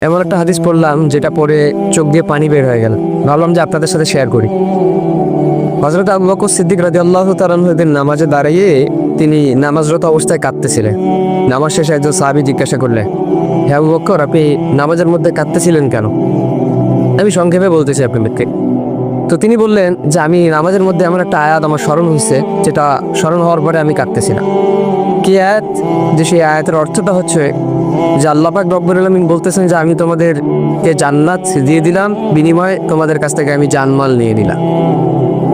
এমন একটা হাদিস পড়লাম যেটা পড়ে চোখ দিয়ে পানি বের হয়ে গেল, ভাবলাম যে আপনাদের সাথে শেয়ার করি। হযরত আবু বকর সিদ্দিক রাদিয়াল্লাহু তাআলা আনহু নামাজে দাঁড়িয়ে তিনি নামাজরত অবস্থায় কাঁদতেছিলেন। নামাজ শেষে একজন সাহাবী জিজ্ঞাসা করলেন, হে আবু বকর, আপনি নামাজের মধ্যে কাঁদতেছিলেন কেন? আমি সংক্ষেপে বলতেছি আপনাদেরকে। তো তিনি বললেন যে আমি নামাজের মধ্যে এমন একটা আয়াত আমার স্মরণ হয়েছে, যেটা স্মরণ হওয়ার পরে আমি কাঁদতেছিলাম। কি আয়াত? যে সেই আয়াতের অর্থটা হচ্ছে যে আল্লাহ পাক রব্বুল আলামিন বলতেছেন যে আমি তোমাদেরকে জান্নাত দিয়ে দিলাম, বিনিময়ে তোমাদের কাছ থেকে আমি জানমাল নিয়ে নিলাম।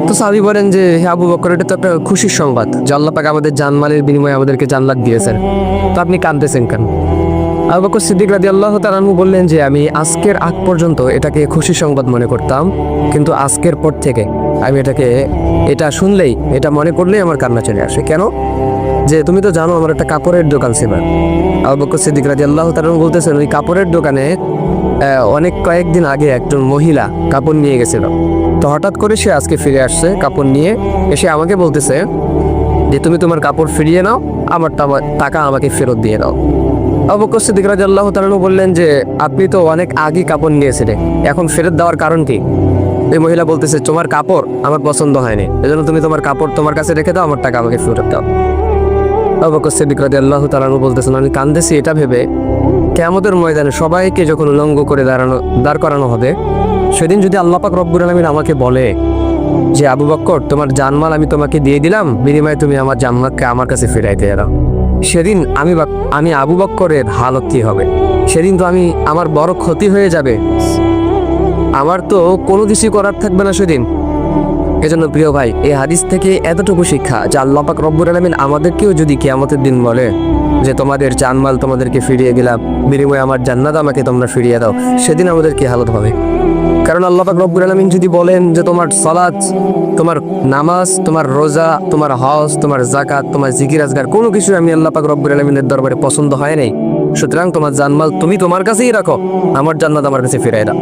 তো সাহাবী বলেন যে হে আবু বকর, এটা তো একটা খুশির সংবাদ যে আল্লাহ পাক আমাদের জানমালের বিনিময়ে আমাদেরকে জান্নাত দিয়েছেন, তো আপনি কাঁদতেছেন কেন? আবু বকর সিদ্দিক রাদিয়াল্লাহু তাআলা আনহু বললেন যে আমি আজকের আগ পর্যন্ত এটাকে খুশি সংবাদ মনে করতাম, কিন্তু আজকের পর থেকে আমি এটা শুনলেই, এটা মনে করলেই আমার কান্না চলে আসে। কেন? যে তুমি তো জানো আমার একটা কাপড়ের দোকান ছিল। আবু বকর সিদ্দিক রাদিয়াল্লাহু তাআলা আনহু বলতেছেন ওই কাপড়ের দোকানে কয়েকদিন আগে একজন মহিলা কাপড় নিয়ে গেছিল। তো হঠাৎ করে সে আজকে ফিরে আসছে কাপড় নিয়ে, এসে আমাকে বলতেছে যে তুমি তোমার কাপড় ফিরিয়ে নাও, আমার টাকা আমাকে ফেরত দিয়ে দাও। আবু বকর সিদ্দিক রাদিয়াল্লাহু তাআলা আনহু বললেন যে আপনি তো অনেক আগে কাপড় নিয়েছিলেন, এখন ফেরত দেওয়ার কারণ কি? এই মহিলা বলতেছে তোমার কাপড় আমার পছন্দ হয়নি, এজন্য তুমি তোমার কাপড় তোমার কাছে রেখে দাও, আমার টাকা আমাকে ফেরত দাও। আবু বকর সিদ্দিক রাদিয়াল্লাহু তাআলা আনহু বলতেছেন আমি কাঁদতেছি এটা ভেবে, কিয়ামতের ময়দানে সবাইকে যখন উলঙ্গ করে দাঁড় করানো হবে, সেদিন যদি আল্লাহ পাক রব্বুল আলামিন আমাকে বলে যে আবু বকর তোমার জানমাল আমি তোমাকে দিয়ে দিলাম, বিনিময়ে তুমি আমার জানমালকে আমার কাছে ফিরাই দিয়ে দাও, সেদিন আমি আবু বকরের হালত কি হবে? সেদিন তো আমার বড় ক্ষতি হয়ে যাবে, আমার তো কোনো কিছু করার থাকবে না সেদিন। এজন্য প্রিয় ভাই, এই হাদিস থেকে এতটুকু শিক্ষা যে আল্লাহ পাক রব্বুল আলামিন আমাদেরকেও যদি কিয়ামতের দিন বলে যে তোমাদের জানমাল তোমাদেরকে ফিরিয়ে দিলাম, বিনিময়ে আমার জান্নাত আমাকে তোমরা ফিরিয়ে দাও, সেদিন আমাদের কি হালত হবে? কারণ আল্লাহ পাক রব্বুল আলামিন যদি বলেন যে তোমার সালাত, তোমার নামাজ, তোমার রোজা, তোমার হজ, তোমার যাকাত, তোমার জিকির আজগার কোনো কিছু আমি আল্লাহ পাক রব্বুল আলামিনের দরবারে পছন্দ হয় নাই, সুতরাং তোমার জানমাল তুমি তোমার কাছেই রাখো, আমার জান্নাত আমার কাছে ফিরাই দাও।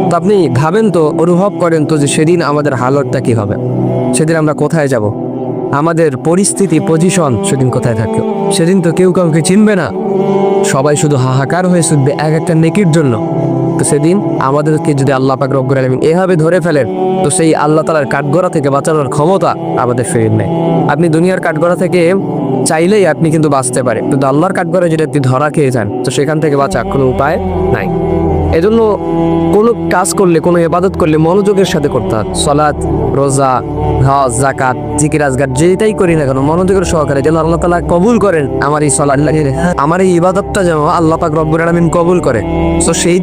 তো আপনি ভাবেন তো, অনুভব করেন তো যে সেদিন আমাদের হালতটা কি হবে? সেদিন আমরা কোথায় যাব? আমাদের পরিস্থিতি, পজিশন সেদিন কোথায় থাকবে? সেদিন তো কেউ কাউকে চিনবে না, সবাই শুধু হাহাকার হয়ে ছুটবে এক একটা নেকির জন্য। তো সেদিন আমাদেরকে যদি আল্লাহ পাক রব্বুল আলামিন এভাবে ধরে ফেলেন, তো সেই আল্লাহ তাআলার কাঠগড়া থেকে বাঁচানোর ক্ষমতা আমাদের ফিরে নেই। আপনি দুনিয়ার কাঠগড়া থেকে চাইলেই আপনি কিন্তু বাঁচতে পারে, কিন্তু আল্লাহর কাঠগড়ায় যদি আপনি ধরা খেয়ে যান, তো সেখান থেকে বাঁচার কোনো উপায় নাই। এজন্য কোনো কাজ করলে, কোনো ইবাদত করলে মনোযোগের সাথে করতে হবে। সালাত, রোজা, হজ, যাকাত, জিকির আজগার যেটাই করি না কেন মনোযোগের সহকারে যেন আল্লাহ তাআলা কবুল করেন আমার এই সালাত, আমার এই ইবাদতটা যেন আল্লাহ পাক রব্বুল আলামিন কবুল করে। তো সেই